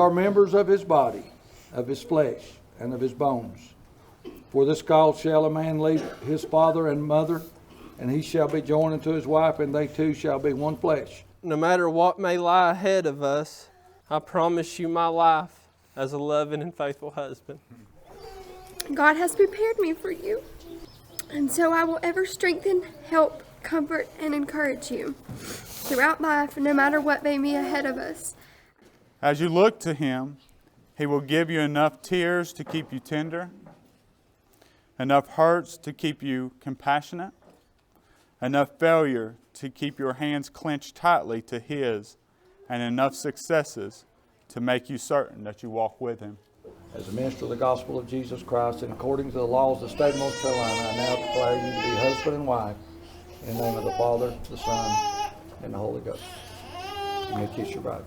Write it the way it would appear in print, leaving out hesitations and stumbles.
are members of his body, of his flesh, and of his bones. For this cause shall a man leave his father and mother, and he shall be joined unto his wife, and they two shall be one flesh. No matter what may lie ahead of us, I promise you my life as a loving and faithful husband. God has prepared me for you, and so I will ever strengthen, help, comfort, and encourage you throughout life, no matter what may be ahead of us. As you look to him, he will give you enough tears to keep you tender, enough hurts to keep you compassionate, enough failure to keep your hands clenched tightly to his, and enough successes to make you certain that you walk with him. As a minister of the gospel of Jesus Christ, and according to the laws of the state of North Carolina, I now declare you to be husband and wife, in the name of the Father, the Son, and the Holy Ghost. You may kiss your bride.